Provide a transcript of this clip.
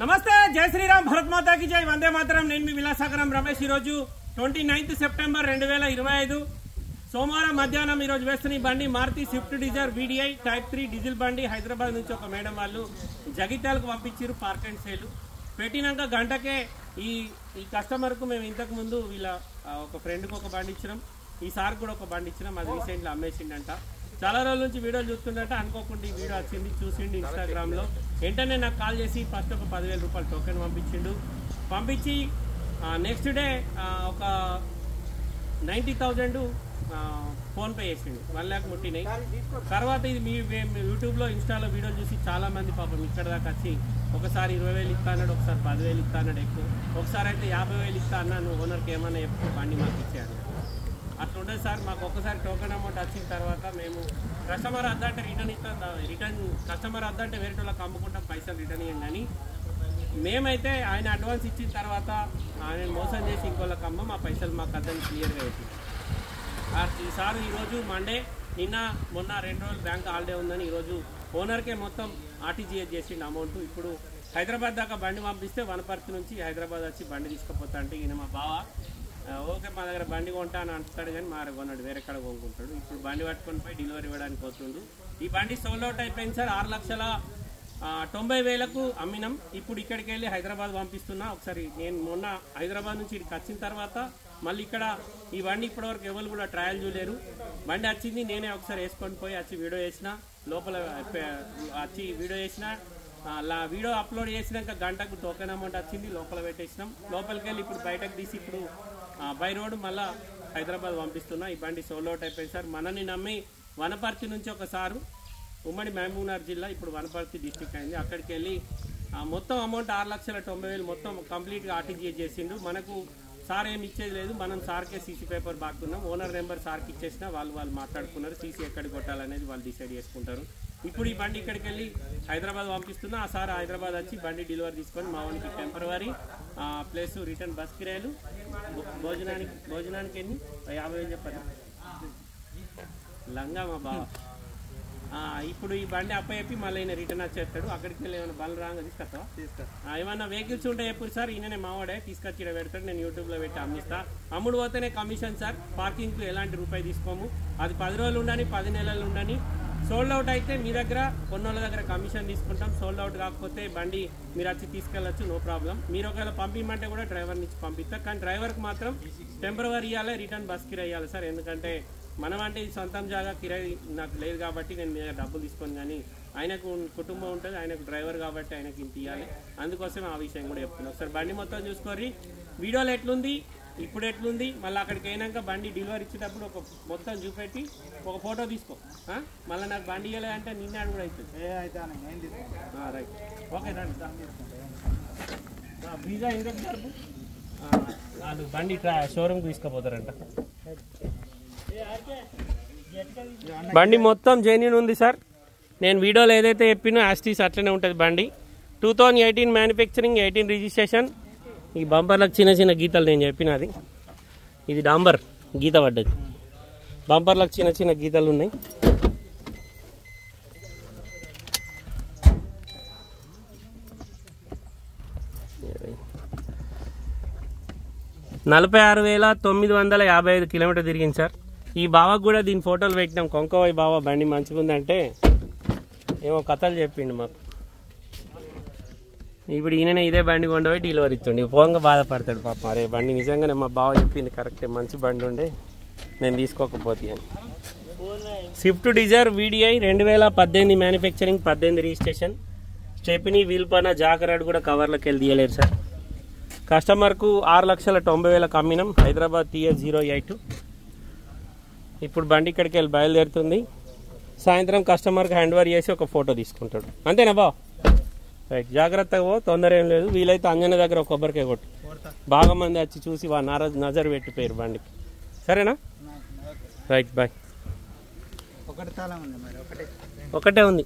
నమస్తే, జై శ్రీరామ్, భరత్ మాతాకి జై, వందే మాతరం. నేను మీ విలాసాగరం రమేష్. ఈరోజు 29th సెప్టెంబర్ 2025 సోమవారం మధ్యాహ్నం ఈరోజు వేస్తున్న ఈ బండి Maruti Swift Dzire VDI type 3 diesel బండి. హైదరాబాద్ నుంచి ఒక మేడం వాళ్ళు జగిత్యాలకు పంపించారు పార్క్ అండ్ సేల్. పెట్టినాక గంటకే ఈ కస్టమర్కు మేము ఇంతకు ముందు వీళ్ళ ఒక ఫ్రెండ్కి ఒక బండి ఇచ్చినాం, ఈసారి కూడా ఒక బండి ఇచ్చినాం. అది రీసెంట్లీ అమ్మేసిండంట. చాలా రోజుల నుంచి వీడియోలు చూస్తుండట. అనుకోకుండా ఈ వీడియో వచ్చింది, చూసిండు ఇన్స్టాగ్రామ్లో. వెంటనే నాకు కాల్ చేసి ఫస్ట్ ఒక 10,000 రూపాయలు టోకెన్ పంపించి నెక్స్ట్ డే ఒక 90,000 ఫోన్పే చేసిండు. 1 lakh ముట్టినాయి. తర్వాత ఇది మీ యూట్యూబ్లో ఇన్స్టాలో వీడియోలు చూసి చాలా మంది పాపం ఇక్కడ దాకా వచ్చి ఒకసారి 20,000 ఇస్తా అన్నాడు, ఒకసారి 10,000 ఇస్తా అన్నాడు. ఎక్కువ ఒకసారి అయితే 50,000 ఇస్తా అన్నాను. ఓనర్కి ఏమన్నా ఎప్పుడు బండి మాకు ఇచ్చాడు. అట్లా ఉండదు సార్. మాకు ఒక్కసారి టోకెన్ అమౌంట్ వచ్చిన తర్వాత మేము కస్టమర్ అద్దంటే రిటర్న్ ఇస్తాం. కస్టమర్ అద్దంటే వేరే వాళ్ళకి అమ్ముకుంటాం, పైసలు రిటర్న్ ఇవ్వండి అని. మేమైతే ఆయన అడ్వాన్స్ ఇచ్చిన తర్వాత ఆయన మోసం చేసి ఇంకోళ్ళకి అమ్మ మా పైసలు మాకు అద్దని క్లియర్గా అయిపోయింది. ఈసారి ఈరోజు మండే, నిన్న మొన్న 2 రోజులు బ్యాంక్ హాలిడే ఉందని ఈరోజు ఓనర్కే మొత్తం RTGS చేసిండు అమౌంట్. ఇప్పుడు హైదరాబాద్ దాకా బండి పంపిస్తే వనపర్తి నుంచి హైదరాబాద్ వచ్చి బండి తీసుకుపోతా అంటే ఈయన మా బావ ఓకే మా దగ్గర బండి కొంటా అని అంటాడు, కానీ మా కొన్నాడు, వేరే కాడ కొనుక్కుంటాడు. ఇప్పుడు బండి పట్టుకొని పోయి డెలివరీ ఇవ్వడానికి పోతుండు. ఈ బండి సోల్డ్ అవుట్ అయిపోయింది సార్. 6,90,000కు అమ్మినాం. ఇప్పుడు ఇక్కడికి వెళ్ళి హైదరాబాద్ పంపిస్తున్నా. ఒకసారి నేను మొన్న హైదరాబాద్ నుంచి ఇక్కడికి వచ్చిన తర్వాత మళ్ళీ ఇక్కడ ఈ బండి ఇప్పటివరకు ఎవరు కూడా ట్రయల్ చూడలేరు. బండి వచ్చింది, నేనే ఒకసారి వేసుకొని పోయి వచ్చి వీడియో చేసిన, లోపల వచ్చి వీడియో చేసిన. వీడియో అప్లోడ్ చేసినాక గంటకు టోకెన్ అమౌంట్ వచ్చింది, లోపల పెట్టేసినాం. లోపలికి వెళ్ళి ఇప్పుడు బయటకు తీసి ఇప్పుడు బై రోడ్ మళ్ళీ హైదరాబాద్ పంపిస్తున్నా. ఈ బండి సోల్డ్ అవుట్ అయిపోయింది సార్. మనని నమ్మి వనపర్తి నుంచి ఒకసారి ఉమ్మడి మహబూబ్నగర్ జిల్లా, ఇప్పుడు వనపర్తి డిస్టిక్ అయింది. అక్కడికి వెళ్ళి మొత్తం అమౌంట్ 6,90,000 మొత్తం కంప్లీట్గా RTGS చేసిండు. మనకు సార్ ఏమి ఇచ్చేది లేదు. మనం సార్కే సీసీ పేపర్ బాగున్నాం. ఓనర్ నెంబర్ సార్కి ఇచ్చేసినా వాళ్ళు మాట్లాడుకున్నారు. సీసీ ఎక్కడికి కొట్టాలనేది వాళ్ళు డిసైడ్ చేసుకుంటారు. ఇప్పుడు ఈ బండి ఇక్కడికి వెళ్ళి హైదరాబాద్ పంపిస్తున్నా. ఆ సార్ హైదరాబాద్ వచ్చి బండి డెలివరీ తీసుకొని మా వానికి టెంపరవరీ ప్లస్ రిటర్న్ బస్ కిరాయిలు, భోజనానికి ఎన్ని 50,000 చెప్పారు లంగా మా బావ. ఇప్పుడు ఈ బండి అప్పచెప్పి మళ్ళీ ఈయన రిటర్న్ వచ్చేస్తాడు. అక్కడికి వెళ్ళి ఏమైనా బండ్లు రాగా తీసుకొస్తావా? ఏమన్నా వెహికల్స్ ఉంటే ఎప్పుడు సార్ ఈయననే మావాడే తీసుకొచ్చి ఇక్కడ పెడతాడు. నేను యూట్యూబ్లో పెట్టి అమ్మిస్తా. అమ్ముడు పోతేనే కమిషన్ సార్. పార్కింగ్కి ఎలాంటి రూపాయి తీసుకోము. అది 10 రోజులు ఉండని, 10 నెలలు ఉండని. సోల్డ్ అవుట్ అయితే మీ దగ్గర కొన్నోళ్ళ దగ్గర కమిషన్ తీసుకుంటాం. సోల్డ్ అవుట్ కాకపోతే బండి మీరు వచ్చి తీసుకెళ్ళచ్చు, నో ప్రాబ్లం. మీరు ఒకవేళ పంపించమంటే కూడా డ్రైవర్ నుంచి పంపిస్తారు. కానీ డ్రైవర్కి మాత్రం టెంపరవరీ ఇవ్వాలి, రిటర్న్ బస్ కిరాయి ఇవ్వాలి సార్. ఎందుకంటే మనం అంటే ఇది సొంతం జాగా, కిరాయి నాకు లేదు కాబట్టి నేను మీ దగ్గర డబ్బులు తీసుకొని, కానీ ఆయనకు కుటుంబం ఉంటుంది, ఆయనకు డ్రైవర్ కాబట్టి ఆయనకి ఇంత ఇవ్వాలి. అందుకోసం ఆ విషయం కూడా చెప్తున్నాను. ఒకసారి బండి మొత్తం చూసుకోర్రి. వీడియోలో ఎట్లుంది, ఇప్పుడు ఎట్లుంది, మళ్ళీ అక్కడికి అయినాక బండి డెలివరీ ఇచ్చేటప్పుడు ఒక మొత్తం చూపెట్టి ఒక ఫోటో తీసుకో. మళ్ళీ నాకు బండి ఇవ్వలేదంటే నిన్నాడు కూడా అవుతుంది. రైట్, ఓకే రండి. వీజా ఇంకొక జరుపు వాళ్ళు బండి షోరూమ్కి తీసుకుపోతారంట. బండి మొత్తం జెన్యూన్ ఉంది సార్. నేను వీడియోలో ఏదైతే చెప్పినో యాస్టీస్ అట్లనే ఉంటుంది బండి. 2018 మ్యానుఫ్యాక్చరింగ్, 18 రిజిస్ట్రేషన్. ఈ బంపర్లకు చిన్న చిన్న గీతలు నేను చెప్పినది. ఇది డాంబర్ గీత పడ్డది. బంపర్లకు చిన్న చిన్న గీతలు ఉన్నాయి. $46,955 కిలోమీటర్ తిరిగింది సార్. ఈ బావకు కూడా దీని ఫోటోలు పెట్టినాం. కొంకవాయి బావ బండి మంచిగా ఉందంటే ఏమో కథలు చెప్పిండు మాకు. ఇప్పుడు ఈయననే ఇదే బండి కొండపోయి డెలివరీ ఇస్తుండే. పోంగా బాధపడతాడు పాపం. అరే బండి నిజంగానే మా బావ చెప్పింది కరెక్టే, మంచి బండి ఉండే, నేను తీసుకోకపోతే అని. Swift Dzire VDI 2018 manufacturing, 18 registration. Stepney wheel పైన జాకరాడు కూడా కవర్లోకి వెళ్ళి తీయలేరు సార్. కస్టమర్కు 6,90,000 అమ్మినాం. హైదరాబాద్ TS 082. ఇప్పుడు బండి ఇక్కడికి వెళ్ళి బయలుదేరుతుంది. సాయంత్రం కస్టమర్కి హ్యాండ్ ఓవర్ చేసి ఒక ఫోటో తీసుకుంటాడు. అంతేనా బా? రైట్, జాగ్రత్తగా పో, తొందర ఏం లేదు. వీలైతే అంజన దగ్గర ఒక కొబ్బరికాయ కొట్టు. బాగా మంది వచ్చి చూసి నజర్ పెట్టిపోయారు బండికి. సరేనా? Right, bye. ఒకటే ఉంది.